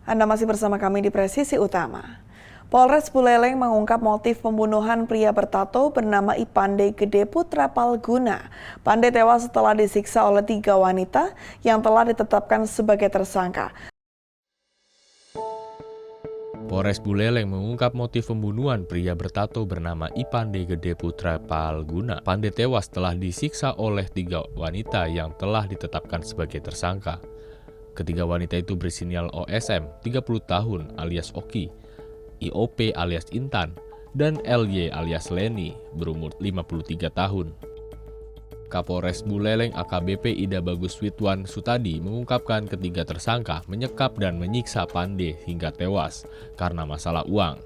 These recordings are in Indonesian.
Anda masih bersama kami di Presisi Utama. Polres Buleleng mengungkap motif pembunuhan pria bertato bernama Ipande Gede Putra Palguna. Pande tewas setelah disiksa oleh 3 wanita yang telah ditetapkan sebagai tersangka. Polres Buleleng mengungkap motif pembunuhan pria bertato bernama Ipande Gede Putra Palguna. Pande tewas setelah disiksa oleh 3 wanita yang telah ditetapkan sebagai tersangka. Ketiga wanita itu bersinil OSM, 30 tahun alias Oki, IOP alias Intan, dan LY alias Leni, berumur 53 tahun. Kapolres Buleleng AKBP Ida Bagus Witwan Sutadi mengungkapkan ketiga tersangka menyekap dan menyiksa Pande hingga tewas karena masalah uang.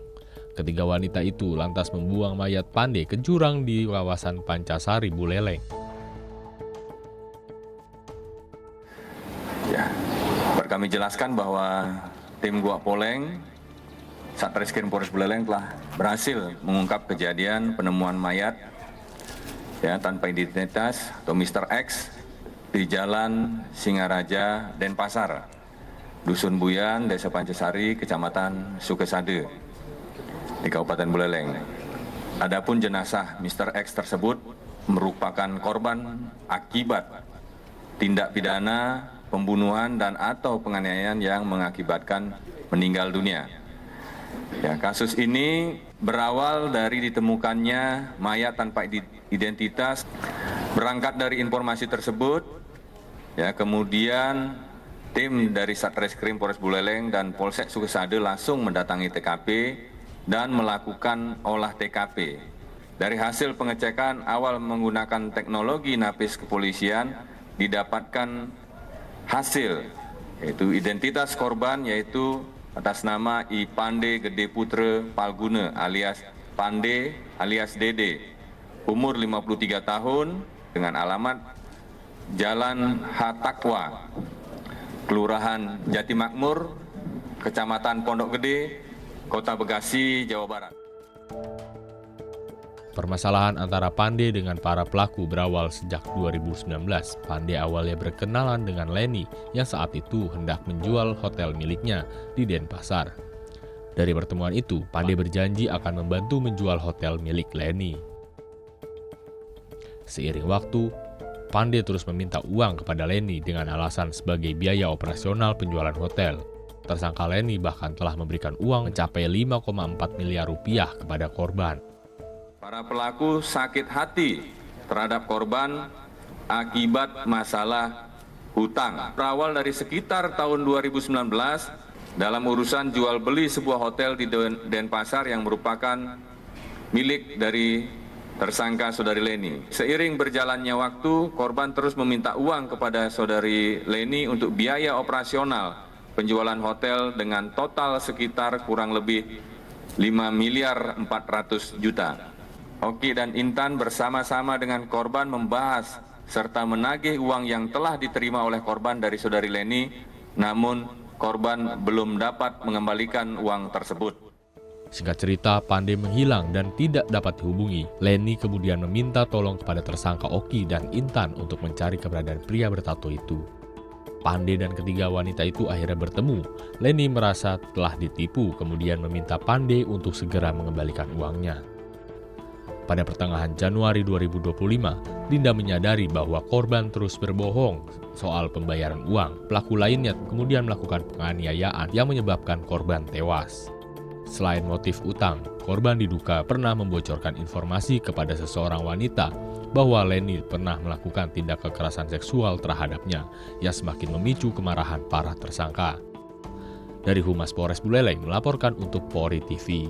Ketiga wanita itu lantas membuang mayat Pande ke jurang di kawasan Pancasari, Buleleng. Kami jelaskan bahwa tim Gua Poleng, Satreskrim Polres Buleleng telah berhasil mengungkap kejadian penemuan mayat tanpa identitas atau Mr. X di Jalan Singaraja, Denpasar, Dusun Buyan, Desa Pancasari, Kecamatan Sukesade di Kabupaten Buleleng. Adapun jenazah Mr. X tersebut merupakan korban akibat tindak pidana pembunuhan dan atau penganiayaan yang mengakibatkan meninggal dunia. Kasus ini berawal dari ditemukannya mayat tanpa identitas. Berangkat dari informasi tersebut, kemudian tim dari Satreskrim Polres Buleleng dan Polsek Sukesade langsung mendatangi TKP dan melakukan olah TKP. Dari hasil pengecekan awal menggunakan teknologi napis kepolisian didapatkan hasil, yaitu identitas korban yaitu atas nama Ipande Gede Putra Palguna alias Pande alias Dede, umur 53 tahun dengan alamat Jalan Hatakwa, Kelurahan Jatimakmur, Kecamatan Pondok Gede, Kota Bekasi, Jawa Barat. Permasalahan antara Pande dengan para pelaku berawal sejak 2019. Pande awalnya berkenalan dengan Leni yang saat itu hendak menjual hotel miliknya di Denpasar. Dari pertemuan itu, Pande berjanji akan membantu menjual hotel milik Leni. Seiring waktu, Pande terus meminta uang kepada Leni dengan alasan sebagai biaya operasional penjualan hotel. Tersangka Leni bahkan telah memberikan uang mencapai 5,4 miliar rupiah kepada korban. Para pelaku sakit hati terhadap korban akibat masalah hutang. Berawal dari sekitar tahun 2019 dalam urusan jual beli sebuah hotel di Denpasar yang merupakan milik dari tersangka saudari Leni. Seiring berjalannya waktu, korban terus meminta uang kepada saudari Leni untuk biaya operasional penjualan hotel dengan total sekitar kurang lebih 5 miliar 400 juta. Oki dan Intan bersama-sama dengan korban membahas serta menagih uang yang telah diterima oleh korban dari saudari Leni, namun korban belum dapat mengembalikan uang tersebut. Singkat cerita, Pande menghilang dan tidak dapat dihubungi. Leni kemudian meminta tolong kepada tersangka Oki dan Intan untuk mencari keberadaan pria bertato itu. Pande dan ketiga wanita itu akhirnya bertemu. Leni merasa telah ditipu, kemudian meminta Pande untuk segera mengembalikan uangnya. Pada pertengahan Januari 2025, Linda menyadari bahwa korban terus berbohong soal pembayaran uang. Pelaku lainnya kemudian melakukan penganiayaan yang menyebabkan korban tewas. Selain motif utang, korban diduga pernah membocorkan informasi kepada seseorang wanita bahwa Leni pernah melakukan tindak kekerasan seksual terhadapnya yang semakin memicu kemarahan para tersangka. Dari Humas Polres Buleleng melaporkan untuk Polri TV.